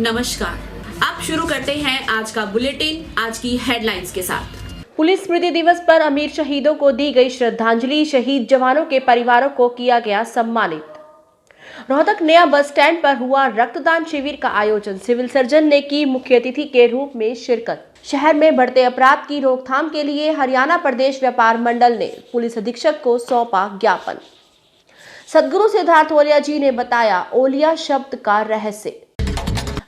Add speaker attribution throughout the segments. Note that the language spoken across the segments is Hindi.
Speaker 1: नमस्कार, आप शुरू करते हैं आज का बुलेटिन आज की हेडलाइंस के साथ।
Speaker 2: पुलिस स्मृति दिवस पर अमीर शहीदों को दी गई श्रद्धांजलि, शहीद जवानों के परिवारों को किया गया सम्मानित। रोहतक नया बस स्टैंड पर हुआ रक्तदान शिविर का आयोजन, सिविल सर्जन ने की मुख्य अतिथि के रूप में शिरकत। शहर में बढ़ते अपराध की रोकथाम के लिए हरियाणा प्रदेश व्यापार मंडल ने पुलिस अधीक्षक को सौंपा ज्ञापन। सदगुरु सिद्धार्थ ओलिया जी ने बताया ओलिया शब्द का रहस्य।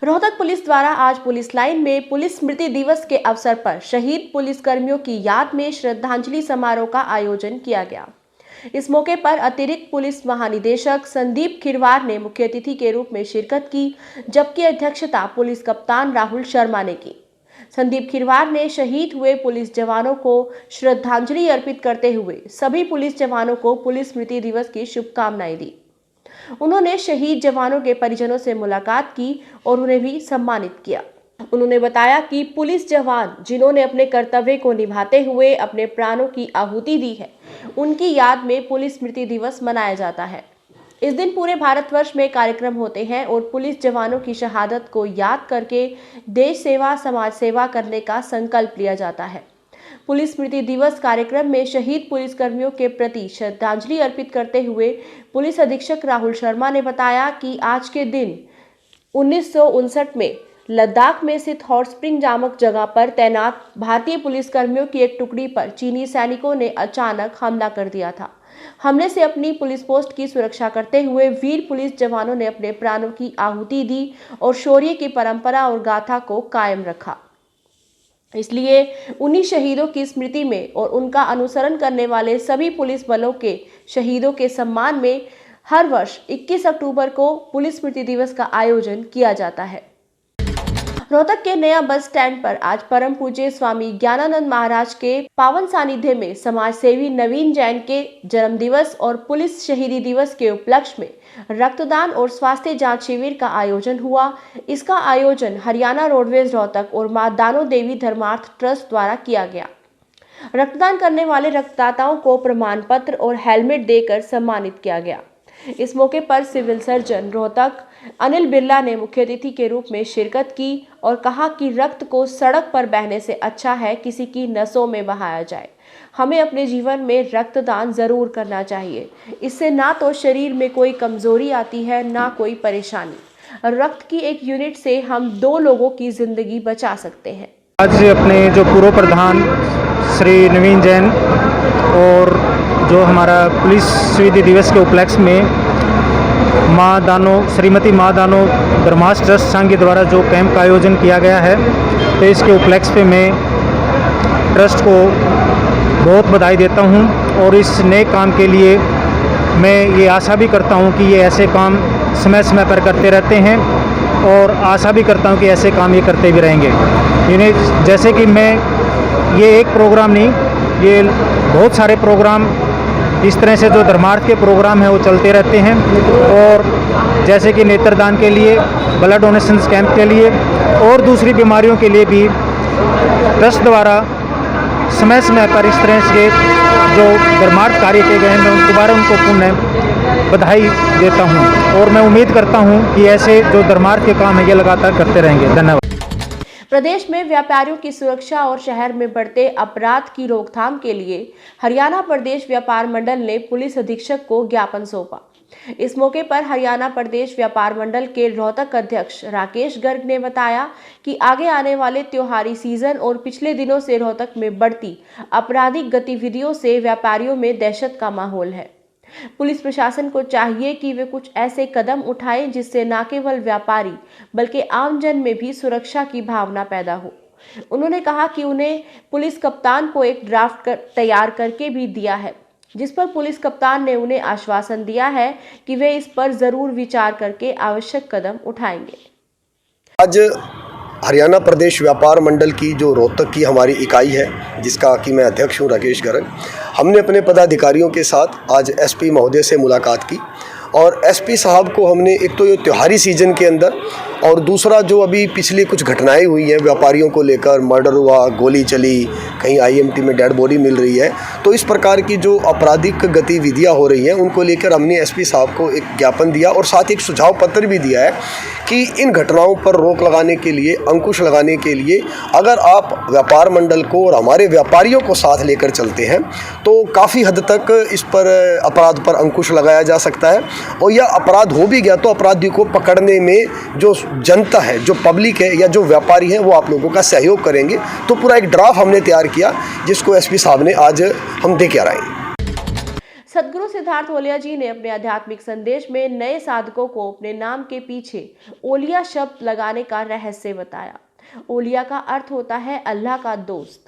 Speaker 2: रोहतक पुलिस द्वारा आज पुलिस लाइन में पुलिस स्मृति दिवस के अवसर पर शहीद पुलिसकर्मियों की याद में श्रद्धांजलि समारोह का आयोजन किया गया। इस मौके पर अतिरिक्त पुलिस महानिदेशक संदीप खिरवार ने मुख्य अतिथि के रूप में शिरकत की, जबकि अध्यक्षता पुलिस कप्तान राहुल शर्मा ने की। संदीप खिरवार ने शहीद हुए पुलिस जवानों को श्रद्धांजलि अर्पित करते हुए सभी पुलिस जवानों को पुलिस स्मृति दिवस की शुभकामनाएं दी। उन्होंने शहीद जवानों के परिजनों से मुलाकात की और उन्हें भी सम्मानित किया। उन्होंने बताया कि पुलिस जवान जिन्होंने अपने कर्तव्य को निभाते हुए अपने प्राणों की आहुति दी है, उनकी याद में पुलिस स्मृति दिवस मनाया जाता है। इस दिन पूरे भारतवर्ष में कार्यक्रम होते हैं और पुलिस जवानों की शहादत को याद करके देश सेवा, समाज सेवा करने का संकल्प लिया जाता है। पुलिस स्मृति दिवस कार्यक्रम में शहीद पुलिसकर्मियों के प्रति श्रद्धांजलि अर्पित करते हुए पुलिस अधीक्षक राहुल शर्मा ने बताया कि आज के दिन 1959 में लद्दाख में स्थित हॉट स्प्रिंग नामक जगह पर तैनात भारतीय पुलिसकर्मियों की एक टुकड़ी पर चीनी सैनिकों ने अचानक हमला कर दिया था। हमले से अपनी पुलिस पोस्ट की सुरक्षा करते हुए वीर पुलिस जवानों ने अपने प्राणों की आहुति दी और शौर्य की परंपरा और गाथा को कायम रखा। इसलिए उन्हीं शहीदों की स्मृति में और उनका अनुसरण करने वाले सभी पुलिस बलों के शहीदों के सम्मान में हर वर्ष 21 अक्टूबर को पुलिस स्मृति दिवस का आयोजन किया जाता है। रोहतक के नया बस स्टैंड पर आज परम पूज्य स्वामी ज्ञानानंद महाराज के पावन सानिध्य में समाज सेवी नवीन जैन के जन्म दिवस और पुलिस शहीदी दिवस के उपलक्ष्य में रक्तदान और स्वास्थ्य जांच शिविर का आयोजन हुआ। इसका आयोजन हरियाणा रोडवेज रोहतक और मां दानो देवी धर्मार्थ ट्रस्ट द्वारा किया गया। रक्तदान करने वाले रक्तदाताओं को प्रमाण पत्र और हेलमेट देकर सम्मानित किया गया। इस मौके पर सिविल सर्जन रोहतक अनिल बिरला ने मुख्य अतिथि के रूप में शिरकत की और कहा कि रक्त को सड़क पर बहने से अच्छा है किसी की नसों में बहाया जाए। हमें अपने जीवन में रक्तदान जरूर करना चाहिए। इससे ना तो शरीर में कोई कमजोरी आती है, ना कोई परेशानी। रक्त की एक यूनिट से हम 2 लोगों की जिंदगी बचा सकते हैं।
Speaker 3: आज अपने जो पूर्व प्रधान श्री नवीन जैन और जो हमारा पुलिस स्मृति दिवस के उपलक्ष्य में श्रीमती मां दानो धर्मार्थ ट्रस्ट संघ द्वारा जो कैंप का आयोजन किया गया है, तो इसके उपलक्ष्य पे मैं ट्रस्ट को बहुत बधाई देता हूं और इस नए काम के लिए मैं ये आशा भी करता हूं कि ये ऐसे काम समय समय पर करते रहते हैं और आशा भी करता हूं कि ऐसे काम ये करते भी रहेंगे। इन्हें जैसे कि मैं ये एक प्रोग्राम नहीं, ये बहुत सारे प्रोग्राम इस तरह से जो धर्मार्थ के प्रोग्राम हैं वो चलते रहते हैं और जैसे कि नेत्रदान के लिए, ब्लड डोनेशन कैंप के लिए और दूसरी बीमारियों के लिए भी ट्रस्ट द्वारा समय समय पर इस तरह से जो धर्मार्थ कार्य किए गए हैं, मैं दोबारा उनको पुनः बधाई देता हूं और मैं उम्मीद करता हूं कि ऐसे जो धर्मार्थ के काम है ये लगातार करते रहेंगे। धन्यवाद।
Speaker 2: प्रदेश में व्यापारियों की सुरक्षा और शहर में बढ़ते अपराध की रोकथाम के लिए हरियाणा प्रदेश व्यापार मंडल ने पुलिस अधीक्षक को ज्ञापन सौंपा। इस मौके पर हरियाणा प्रदेश व्यापार मंडल के रोहतक अध्यक्ष राकेश गर्ग ने बताया कि आगे आने वाले त्योहारी सीजन और पिछले दिनों से रोहतक में बढ़ती आपराधिक गतिविधियों से व्यापारियों में दहशत का माहौल है। पुलिस प्रशासन को चाहिए कि वे कुछ ऐसे कदम उठाएं जिससे न केवल व्यापारी बल्कि आमजन में भी सुरक्षा की भावना पैदा हो। उन्होंने कहा कि उन्हें पुलिस कप्तान को एक ड्राफ्ट तैयार करके भी दिया है, जिस पर पुलिस कप्तान ने उन्हें आश्वासन दिया है कि वे इस पर जरूर विचार करके आवश्यक कदम उठाएंगे।
Speaker 4: आज हरियाणा प्रदेश व्यापार मंडल की जो रोहतक की हमारी इकाई है, जिसका कि मैं अध्यक्ष हूं राकेश गर्ग, हमने अपने पदाधिकारियों के साथ आज एसपी महोदय से मुलाकात की और एसपी साहब को हमने एक तो ये त्योहारी सीज़न के अंदर, और दूसरा जो अभी पिछली कुछ घटनाएं हुई हैं व्यापारियों को लेकर, मर्डर हुआ, गोली चली, कहीं आईएमटी में डेड बॉडी मिल रही है, तो इस प्रकार की जो आपराधिक गतिविधियां हो रही हैं उनको लेकर हमने एसपी साहब को एक ज्ञापन दिया और साथ ही एक सुझाव पत्र भी दिया है कि इन घटनाओं पर रोक लगाने के लिए, अंकुश लगाने के लिए अगर आप व्यापार मंडल को और हमारे व्यापारियों को साथ लेकर चलते हैं तो काफ़ी हद तक इस पर अपराध पर अंकुश लगाया जा सकता है, और यह अपराध हो भी गया तो अपराधियों को पकड़ने में जो जनता है, जो पब्लिक है या जो व्यापारी है वो आप लोगों का सहयोग करेंगे। तो पूरा एक ड्राफ्ट हमने तैयार किया जिसको एसपी साहब ने आज हम दे के आ रहे हैं।
Speaker 2: सदगुरु सिद्धार्थ ओलिया जी ने अपने आध्यात्मिक संदेश में नए साधकों को अपने नाम के पीछे ओलिया शब्द लगाने का रहस्य बताया। ओलिया का अर्थ होता है अल्लाह का दोस्त।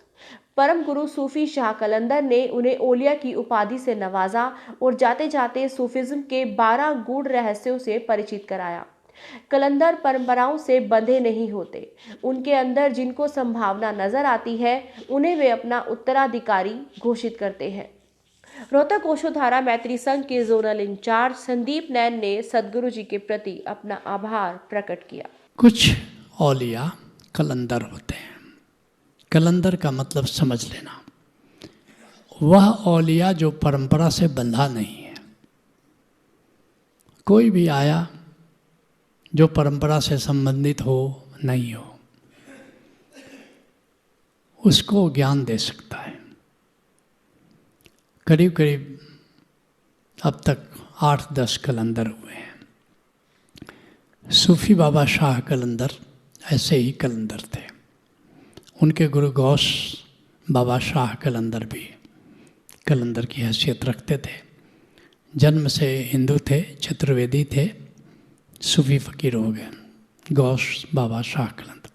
Speaker 2: परम गुरु सूफी शाह कलंदर ने उन्हें ओलिया की उपाधि से नवाजा और जाते जाते सूफिज्म के 12 गूढ़ रहस्यों से परिचित कराया। कलंदर परंपराओं से बंधे नहीं होते, उनके अंदर जिनको संभावना नजर आती है उन्हें वे अपना उत्तराधिकारी घोषित करते हैं। रोहतक ओशोधारा मैत्री संघ के जोनल इंचार्ज संदीप नैन ने सदगुरु जी के प्रति अपना आभार प्रकट किया।
Speaker 5: कुछ औलिया कलंदर होते हैं। कलंदर का मतलब समझ लेना, वह औलिया जो परंपरा से बंधा नहीं है। कोई भी आया जो परंपरा से संबंधित हो नहीं हो, उसको ज्ञान दे सकता है। करीब करीब अब तक 8-10 कलंदर हुए हैं। सूफी बाबा शाह कलंदर ऐसे ही कलंदर थे। उनके गुरु गौस बाबा शाह कलंदर भी कलंदर की हैसियत रखते थे। जन्म से हिंदू थे, चतुर्वेदी थे, सूफी फ़कीर हो गए गौस बाबा शाह कलंदर।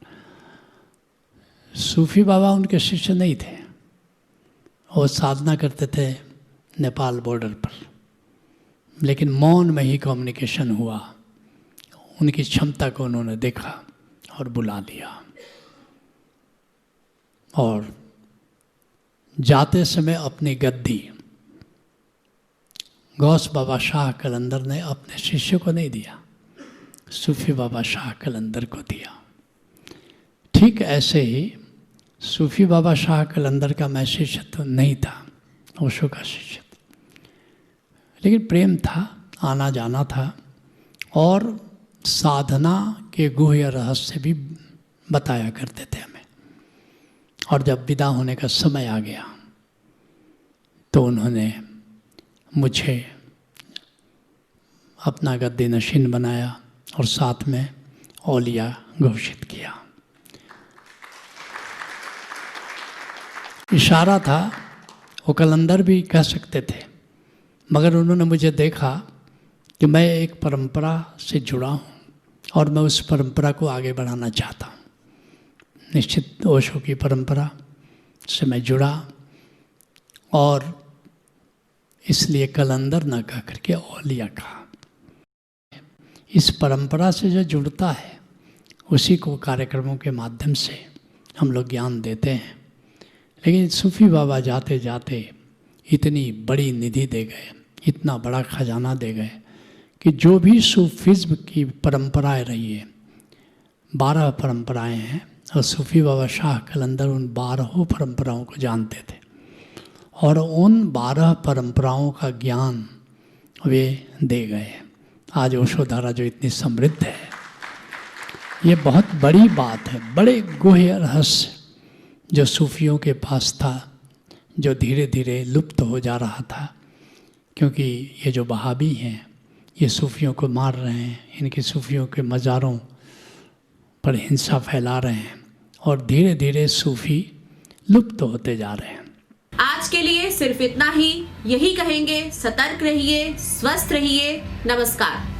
Speaker 5: सूफी बाबा उनके शिष्य नहीं थे, वो साधना करते थे नेपाल बॉर्डर पर, लेकिन मौन में ही कम्युनिकेशन हुआ। उनकी क्षमता को उन्होंने देखा और बुला लिया, और जाते समय अपनी गद्दी गौस बाबा शाह कलंदर ने अपने शिष्य को नहीं दिया, सूफी बाबा शाह कलंदर को दिया। ठीक ऐसे ही सूफी बाबा शाह कलंदर का मैं शिष्य तो नहीं था, ओशो का शिष्य था, लेकिन प्रेम था, आना जाना था, और साधना के गुह्य रहस्य भी बताया करते थे हमें। और जब विदा होने का समय आ गया तो उन्होंने मुझे अपना गद्दी नशीन बनाया और साथ में औलिया घोषित किया। इशारा था, वो कलंदर भी कह सकते थे, मगर उन्होंने मुझे देखा कि मैं एक परंपरा से जुड़ा हूँ और मैं उस परंपरा को आगे बढ़ाना चाहता हूँ। निश्चित ओशो की परंपरा से मैं जुड़ा, और इसलिए कलंदर न कह करके औलिया कहा। इस परंपरा से जो जुड़ता है उसी को कार्यक्रमों के माध्यम से हम लोग ज्ञान देते हैं। लेकिन सूफी बाबा जाते जाते इतनी बड़ी निधि दे गए, इतना बड़ा खजाना दे गए कि जो भी सूफिज्म की परंपराएं रही है, 12 परंपराएं हैं, और सूफी बाबा शाह कलंदर उन 12 परंपराओं को जानते थे, और उन 12 परंपराओं का ज्ञान वे दे गए। आज ओशोधारा जो इतनी समृद्ध है, ये बहुत बड़ी बात है। बड़े गुह्य रहस्य जो सूफियों के पास था, जो धीरे धीरे लुप्त हो जा रहा था, क्योंकि ये जो वहाबी हैं ये सूफियों को मार रहे हैं, इनके सूफियों के मज़ारों पर हिंसा फैला रहे हैं, और धीरे धीरे सूफी लुप्त होते जा रहे हैं।
Speaker 1: आज के लिए सिर्फ इतना ही। यही कहेंगे, सतर्क रहिए, स्वस्थ रहिए। नमस्कार।